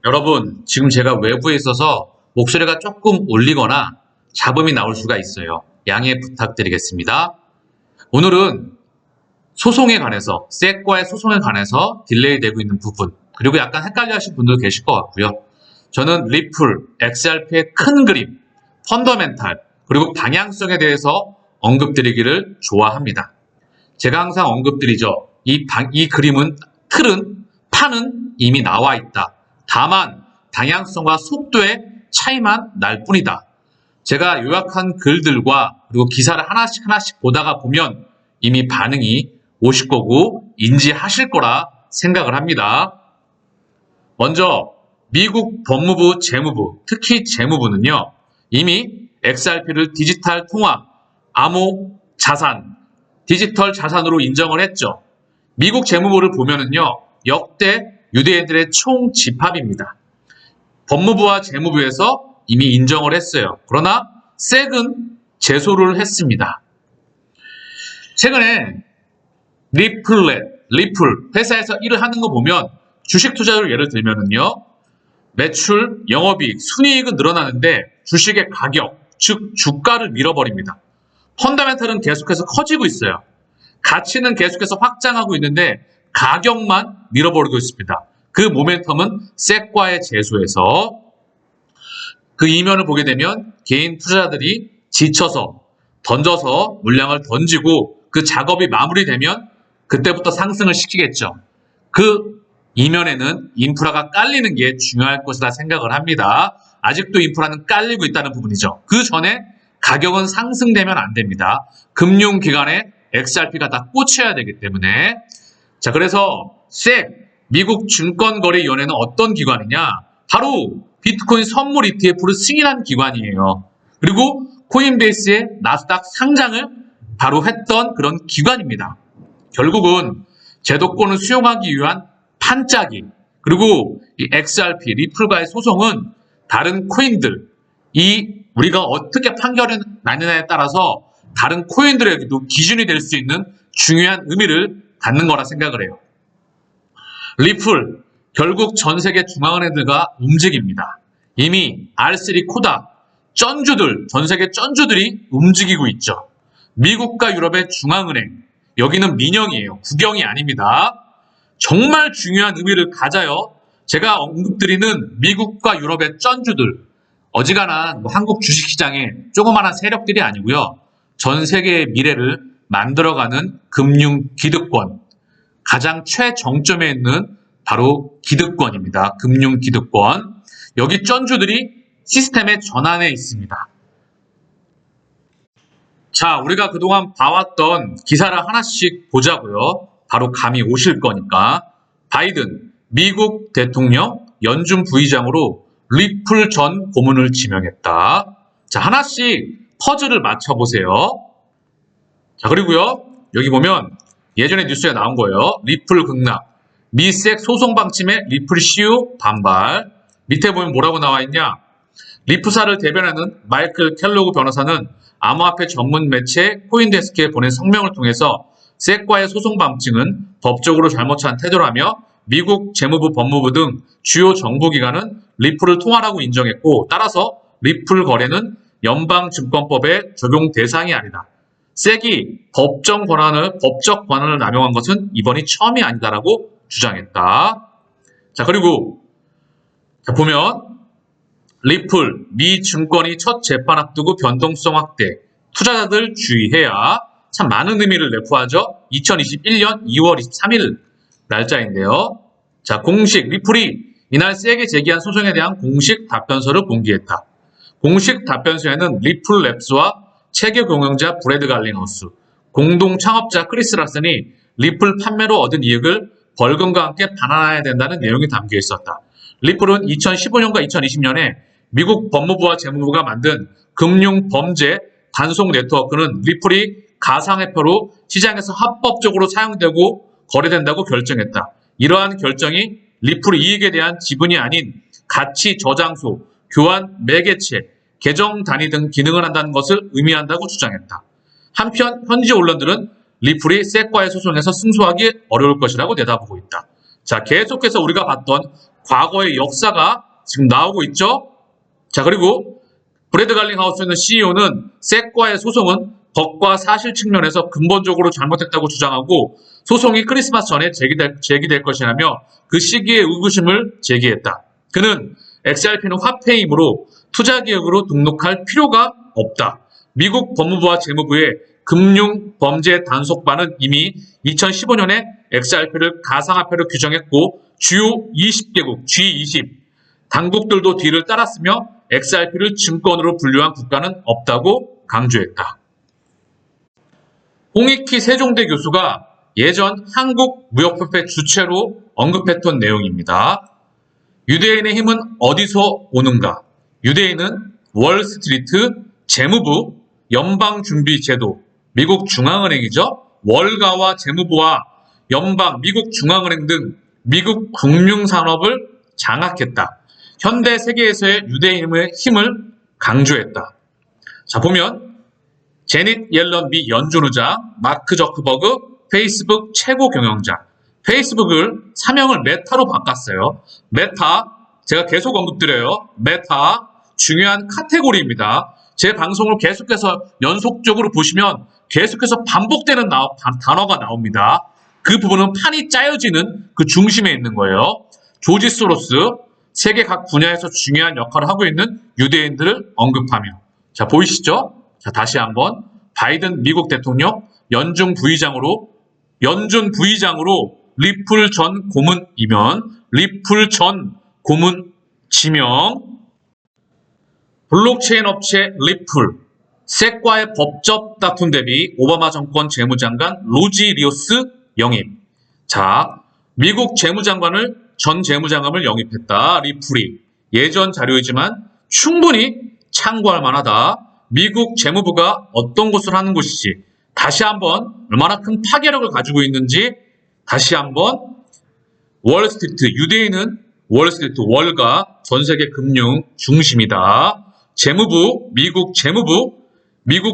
여러분, 지금 제가 외부에 있어서 목소리가 조금 울리거나 잡음이 나올 수가 있어요. 양해 부탁드리겠습니다. 오늘은 소송에 관해서, 셋과의 소송에 관해서 딜레이 되고 있는 부분, 그리고 약간 헷갈려 하신 분도 계실 것 같고요. 저는 리플, XRP의 큰 그림, 펀더멘탈, 그리고 방향성에 대해서 언급드리기를 좋아합니다. 제가 항상 언급드리죠. 이 그림은, 틀은, 판은 이미 나와 있다. 다만 방향성과 속도의 차이만 날 뿐이다. 제가 요약한 글들과 그리고 기사를 하나씩 보다가 보면 이미 반응이 오실 거고 인지하실 거라 생각을 합니다. 먼저 미국 법무부 재무부, 특히 재무부는요, 이미 XRP를 디지털 통화, 암호 자산, 디지털 자산으로 인정을 했죠. 미국 재무부를 보면은요, 역대 유대인들의 총 집합입니다. 법무부와 재무부에서 이미 인정을 했어요. 그러나 섹은 제소를 했습니다. 최근에 리플 회사에서 일을 하는 거 보면 주식 투자를 예를 들면은요, 매출, 영업이익, 순이익은 늘어나는데 주식의 가격, 즉 주가를 밀어버립니다. 펀더멘털은 계속해서 커지고 있어요. 가치는 계속해서 확장하고 있는데 가격만 밀어버리고 있습니다. 그 모멘텀은 섹과의 제소에서 그 이면을 보게 되면 개인 투자자들이 지쳐서 던져서 물량을 던지고 그 작업이 마무리되면 그때부터 상승을 시키겠죠. 그 이면에는 인프라가 깔리는 게 중요할 것이라 생각을 합니다. 아직도 인프라는 깔리고 있다는 부분이죠. 그 전에 가격은 상승되면 안 됩니다. 금융기관에 XRP가 다 꽂혀야 되기 때문에. 자, 그래서 섹, 미국 증권거래위원회는 어떤 기관이냐? 바로 비트코인 선물 ETF를 승인한 기관이에요. 그리고 코인베이스의 나스닥 상장을 바로 했던 그런 기관입니다. 결국은 제도권을 수용하기 위한 판짜기, 그리고 이 XRP, 리플과의 소송은 다른 코인들, 우리가 어떻게 판결이 나느냐에 따라서 다른 코인들에게도 기준이 될 수 있는 중요한 의미를 갖는 거라 생각을 해요. 리플, 결국 전 세계 중앙은행들과 움직입니다. 이미 R3 코다, 전 세계 쩐주들이 움직이고 있죠. 미국과 유럽의 중앙은행, 여기는 민영이에요. 국영이 아닙니다. 정말 중요한 의미를 가져요. 제가 언급드리는 미국과 유럽의 쩐주들, 어지간한 한국 주식시장의 조그마한 세력들이 아니고요. 전 세계의 미래를 만들어가는 금융 기득권, 가장 최정점에 있는 바로 기득권입니다. 금융 기득권. 여기 쩐주들이 시스템의 전환에 있습니다. 자, 우리가 그동안 봐왔던 기사를 하나씩 보자고요. 바로 감이 오실 거니까. 바이든, 미국 대통령 연준 부의장으로 리플 전 고문을 지명했다. 자, 하나씩 퍼즐을 맞춰보세요. 자, 그리고요, 여기 보면 예전에 뉴스에 나온 거예요. 리플 급락, 미섹 소송 방침에 리플 CEO 반발. 밑에 보면 뭐라고 나와 있냐? 리프사를 대변하는 마이클 켈로그 변호사는 암호화폐 전문 매체 코인데스크에 보낸 성명을 통해서 섹과의 소송 방침은 법적으로 잘못한 태도라며 미국 재무부, 법무부 등 주요 정부기관은 리플을 통화라고 인정했고, 따라서 리플 거래는 연방증권법의 적용 대상이 아니다. 섹이 법적 권한을 남용한 것은 이번이 처음이 아니다라고 주장했다. 자, 그리고 보면 리플, 미 증권이 첫 재판 앞두고 변동성 확대, 투자자들 주의해야, 참 많은 의미를 내포하죠. 2021년 2월 23일 날짜인데요. 자, 공식 리플이 이날 섹에 제기한 소송에 대한 공식 답변서를 공개했다. 공식 답변서에는 리플 랩스와 체계 경영자 브래드 갈링하우스, 공동 창업자 크리스 라슨이 리플 판매로 얻은 이익을 벌금과 함께 반환해야 된다는 내용이 담겨 있었다. 리플은 2015년과 2020년에 미국 법무부와 재무부가 만든 금융범죄 단속 네트워크는 리플이 가상화폐로 시장에서 합법적으로 사용되고 거래된다고 결정했다. 이러한 결정이 리플 이익에 대한 지분이 아닌 가치 저장소, 교환 매개체, 계정 단위 등 기능을 한다는 것을 의미한다고 주장했다. 한편 현지 언론들은 리플이 섹과의 소송에서 승소하기 어려울 것이라고 내다보고 있다. 자, 계속해서 우리가 봤던 과거의 역사가 지금 나오고 있죠. 자, 그리고 브래드 갈링하우스는 CEO는 셋과의 소송은 법과 사실 측면에서 근본적으로 잘못했다고 주장하고 소송이 크리스마스 전에 제기될 것이라며 그 시기에 의구심을 제기했다. 그는 XRP는 화폐이므로 투자기업으로 등록할 필요가 없다. 미국 법무부와 재무부의 금융범죄 단속반은 이미 2015년에 XRP를 가상화폐로 규정했고 주요 20개국 G20 당국들도 뒤를 따랐으며 XRP를 증권으로 분류한 국가는 없다고 강조했다. 홍익희 세종대 교수가 예전 한국무역협회 주최로 언급했던 내용입니다. 유대인의 힘은 어디서 오는가? 유대인은 월스트리트, 재무부, 연방준비제도, 미국 중앙은행이죠. 월가와 재무부와 연방, 미국 중앙은행 등 미국 금융산업을 장악했다. 현대 세계에서의 유대인의 힘을 강조했다. 자, 보면 제닛 옐런 미 연준 의장, 마크 저크버그 페이스북 최고 경영자. 페이스북을 사명을 메타로 바꿨어요. 메타, 제가 계속 언급드려요. 메타, 중요한 카테고리입니다. 제 방송을 계속해서 연속적으로 보시면 계속해서 반복되는 단어가 나옵니다. 그 부분은 판이 짜여지는 그 중심에 있는 거예요. 조지 소로스, 세계 각 분야에서 중요한 역할을 하고 있는 유대인들을 언급하며. 자, 보이시죠? 자, 다시 한번. 바이든 미국 대통령 연준 부의장으로 리플 전 고문 임명, 리플 전 고문 지명, 블록체인 업체 리플, 셋과의 법적 다툼 대비 오바마 정권 재무장관 로지 리오스 영입. 자, 미국 재무장관을 전 재무장관을 영입했다. 리플이 예전 자료이지만 충분히 참고할 만하다. 미국 재무부가 어떤 것을 하는 곳이지, 다시 한번 얼마나 큰 파괴력을 가지고 있는지 다시 한번 월스트리트, 유대인은 월스트리트, 월가 전 세계 금융 중심이다. 재무부, 미국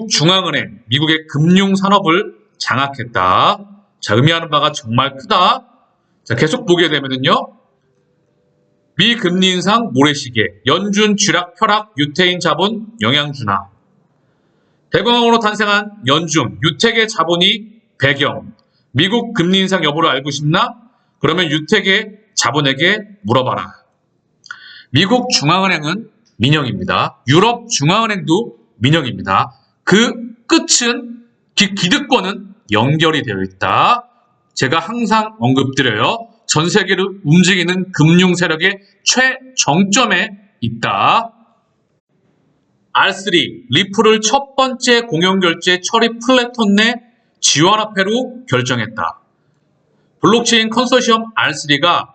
중앙은행, 미국의 금융산업을 장악했다. 자, 의미하는 바가 정말 크다. 자, 계속 보게 되면은요. 미금리 인상 모래시계, 연준 쥐락 유태인 자본 영향주나. 대공황으로 탄생한 연준, 유택의 자본이 배경. 미국 금리 인상 여부를 알고 싶나? 그러면 유택의 자본에게 물어봐라. 미국 중앙은행은 민영입니다. 유럽 중앙은행도 민영입니다. 그 끝은, 기득권은 연결이 되어 있다. 제가 항상 언급드려요. 전 세계를 움직이는 금융 세력의 최정점에 있다. R3, 리플을 첫 번째 공용결제 처리 플랫폼 내 지원화폐로 결정했다. 블록체인 컨소시엄 R3가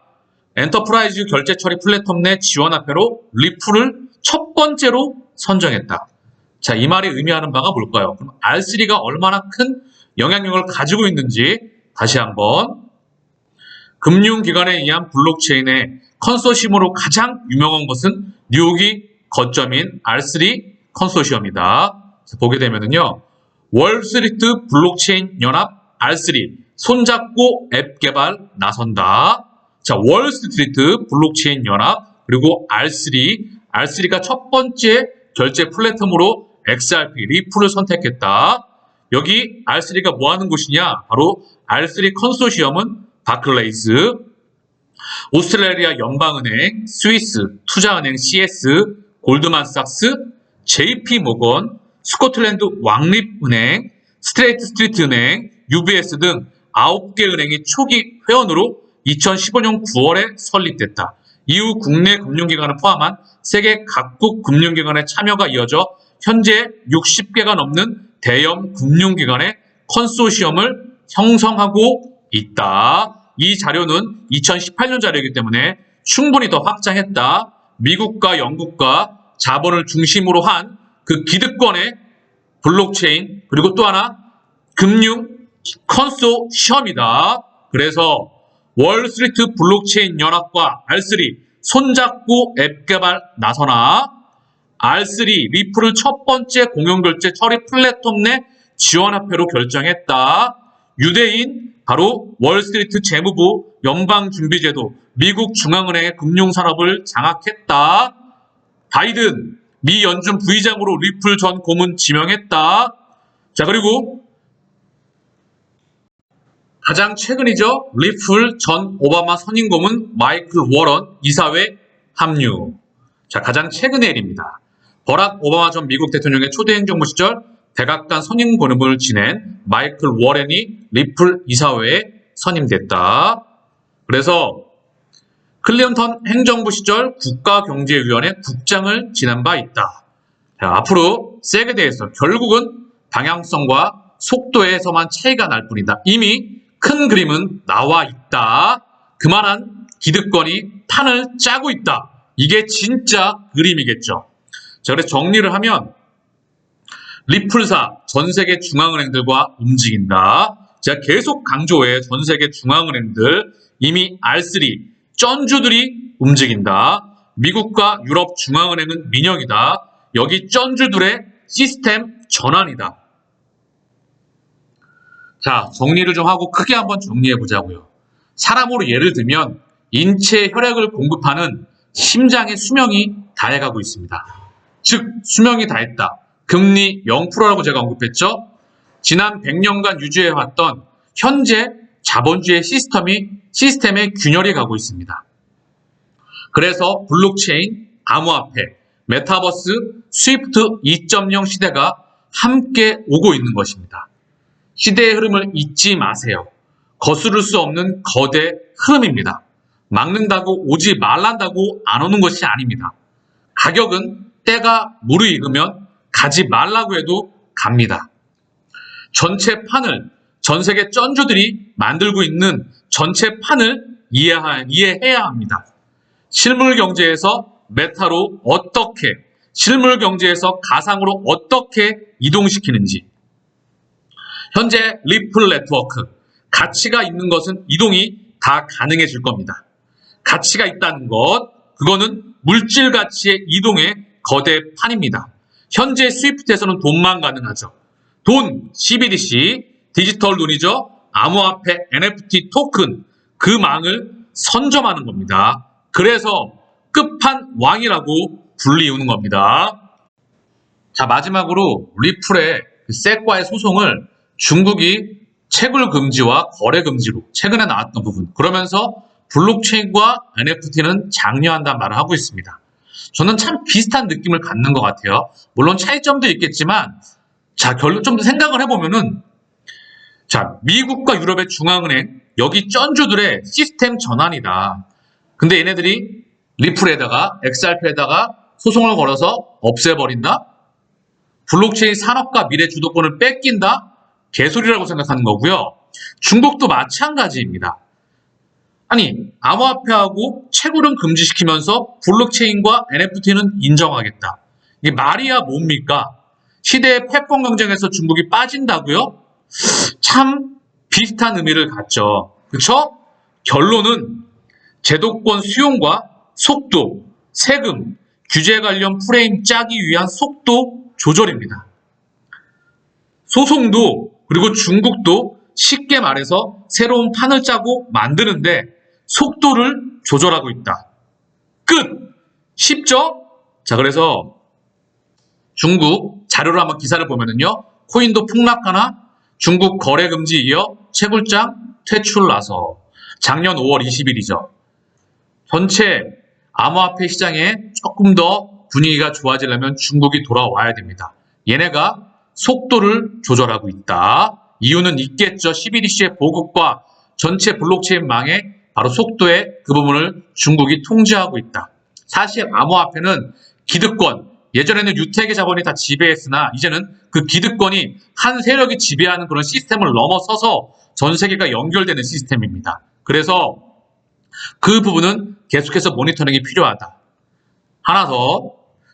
엔터프라이즈 결제 처리 플랫폼 내 지원화폐로 리플을 첫 번째로 선정했다. 자, 이 말이 의미하는 바가 뭘까요? 그럼 R3가 얼마나 큰 영향력을 가지고 있는지 다시 한번. 금융기관에 의한 블록체인의 컨소시엄으로 가장 유명한 것은 뉴욕이 거점인 R3 컨소시엄이다. 보게 되면은요, 월스트리트 블록체인 연합 R3 손잡고 앱 개발 나선다. 자, 월스트리트 블록체인 연합 그리고 R3가 첫 번째 결제 플랫폼으로 XRP 리플을 선택했다. 여기 R3가 뭐 하는 곳이냐? 바로 R3 컨소시엄은 바클레이즈, 오스트레일리아 연방은행, 스위스 투자은행 CS, 골드만삭스, JP 모건, 스코틀랜드 왕립은행, 스트레이트 스트리트 은행, UBS 등 9개 은행이 초기 회원으로 2015년 9월에 설립됐다. 이후 국내 금융기관을 포함한 세계 각국 금융기관의 참여가 이어져 현재 60개가 넘는 대형 금융기관의 컨소시엄을 형성하고 있다. 이 자료는 2018년 자료이기 때문에 충분히 더 확장했다. 미국과 영국과 자본을 중심으로 한 그 기득권의 블록체인, 그리고 또 하나 금융 컨소시엄이다. 그래서 월스트리트 블록체인 연합과 R3 손잡고 앱 개발 나서나. R3 리플을 첫 번째 공용결제 처리 플랫폼 내 지원화폐로 결정했다. 유대인 바로 월스트리트 재무부, 연방준비제도, 미국 중앙은행의 금융산업을 장악했다. 바이든 미 연준 부의장으로 리플 전 고문 지명했다. 자, 그리고 가장 최근이죠. 리플 전 오바마 선임 고문 마이클 워런 이사회 합류. 자, 가장 최근의 일입니다. 버락 오바마 전 미국 대통령의 초대 행정부 시절 백악관 선임 고문을 지낸 마이클 워렌이 리플 이사회에 선임됐다. 그래서 클린턴 행정부 시절 국가경제위원회 국장을 지낸 바 있다. 자, 앞으로 세계 대해서 결국은 방향성과 속도에서만 차이가 날 뿐이다. 이미 큰 그림은 나와 있다. 그만한 기득권이 판을 짜고 있다. 이게 진짜 그림이겠죠. 자, 그래서 정리를 하면 리플사 전세계 중앙은행들과 움직인다. 제가 계속 강조해 전세계 중앙은행들 이미 R3 쩐주들이 움직인다. 미국과 유럽 중앙은행은 민영이다. 여기 쩐주들의 시스템 전환이다. 자, 정리를 좀 하고 크게 한번 정리해 보자고요. 사람으로 예를 들면 인체에 혈액을 공급하는 심장의 수명이 다해가고 있습니다. 즉 수명이 다했다. 금리 0%라고 제가 언급했죠. 지난 100년간 유지해왔던 현재 자본주의 시스템의 균열이 가고 있습니다. 그래서 블록체인, 암호화폐, 메타버스, 스위프트 2.0 시대가 함께 오고 있는 것입니다. 시대의 흐름을 잊지 마세요. 거스를 수 없는 거대 흐름입니다. 막는다고 오지 말란다고 안 오는 것이 아닙니다. 가격은 때가 무르익으면 가지 말라고 해도 갑니다. 전체 판을 전 세계 쩐주들이 만들고 있는 전체 판을 이해해야 합니다. 실물 경제에서 메타로 어떻게, 실물 경제에서 가상으로 어떻게 이동시키는지. 현재 리플 네트워크, 가치가 있는 것은 이동이 다 가능해질 겁니다. 가치가 있다는 것, 그거는 물질 가치의 이동의 거대 판입니다. 현재 스위프트에서는 돈만 가능하죠. 돈, CBDC, 디지털 돈이죠. 암호화폐, NFT 토큰, 그 망을 선점하는 겁니다. 그래서 끝판왕이라고 불리우는 겁니다. 자, 마지막으로 리플의 섹과의 소송을 중국이 채굴 금지와 거래 금지로 최근에 나왔던 부분, 그러면서 블록체인과 NFT는 장려한다는 말을 하고 있습니다. 저는 참 비슷한 느낌을 갖는 것 같아요. 물론 차이점도 있겠지만, 자, 결론 좀 더 생각을 해보면은, 자, 미국과 유럽의 중앙은행, 여기 쩐주들의 시스템 전환이다. 근데 얘네들이 리플에다가, XRP에다가 소송을 걸어서 없애버린다? 블록체인 산업과 미래 주도권을 뺏긴다? 개소리라고 생각하는 거고요. 중국도 마찬가지입니다. 아니, 암호화폐하고 채굴은 금지시키면서 블록체인과 NFT는 인정하겠다. 이게 말이야 뭡니까? 시대의 패권 경쟁에서 중국이 빠진다고요? 참 비슷한 의미를 갖죠. 그렇죠? 결론은 제도권 수용과 속도, 세금, 규제 관련 프레임 짜기 위한 속도 조절입니다. 소송도 그리고 중국도 쉽게 말해서 새로운 판을 짜고 만드는데 속도를 조절하고 있다. 끝! 쉽죠? 자, 그래서 중국 자료를 한번 기사를 보면은요, 코인도 폭락하나 중국 거래 금지 이어 채굴장 퇴출 나서 작년 5월 20일이죠. 전체 암호화폐 시장에 조금 더 분위기가 좋아지려면 중국이 돌아와야 됩니다. 얘네가 속도를 조절하고 있다. 이유는 있겠죠. CBDC의 보급과 전체 블록체인 망에 바로 속도의 그 부분을 중국이 통제하고 있다. 사실 암호화폐는 기득권, 예전에는 유택의 자본이 다 지배했으나 이제는 그 기득권이 한 세력이 지배하는 그런 시스템을 넘어서서 전 세계가 연결되는 시스템입니다. 그래서 그 부분은 계속해서 모니터링이 필요하다. 하나 더,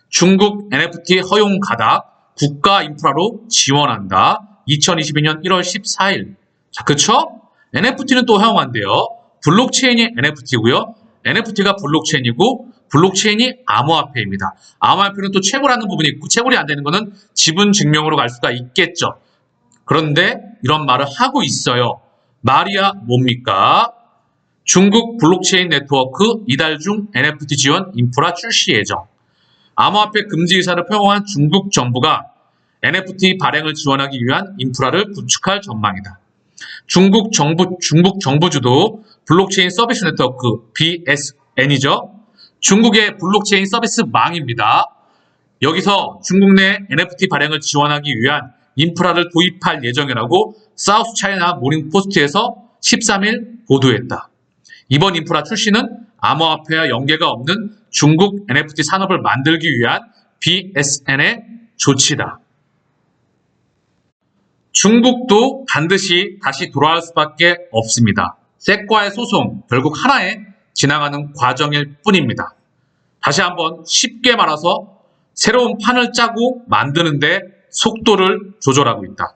중국 NFT 허용 가닥 국가 인프라로 지원한다. 2022년 1월 14일. 자, 그쵸? NFT는 또 허용한대요. 블록체인이 NFT고요. NFT가 블록체인이고 블록체인이 암호화폐입니다. 암호화폐는 또 채굴하는 부분이 있고 채굴이 안 되는 거는 지분 증명으로 갈 수가 있겠죠. 그런데 이런 말을 하고 있어요. 말이야 뭡니까? 중국 블록체인 네트워크 이달 중 NFT 지원 인프라 출시 예정. 암호화폐 금지 의사를 표명한 중국 정부가 NFT 발행을 지원하기 위한 인프라를 구축할 전망이다. 중국 정부 주도 블록체인 서비스 네트워크 BSN이죠. 중국의 블록체인 서비스 망입니다. 여기서 중국 내 NFT 발행을 지원하기 위한 인프라를 도입할 예정이라고 사우스 차이나 모닝 포스트에서 13일 보도했다. 이번 인프라 출시는 암호화폐와 연계가 없는 중국 NFT 산업을 만들기 위한 BSN의 조치다. 중국도 반드시 다시 돌아올 수밖에 없습니다. 섹과의 소송, 결국 하나의 지나가는 과정일 뿐입니다. 다시 한번 쉽게 말해서 새로운 판을 짜고 만드는데 속도를 조절하고 있다.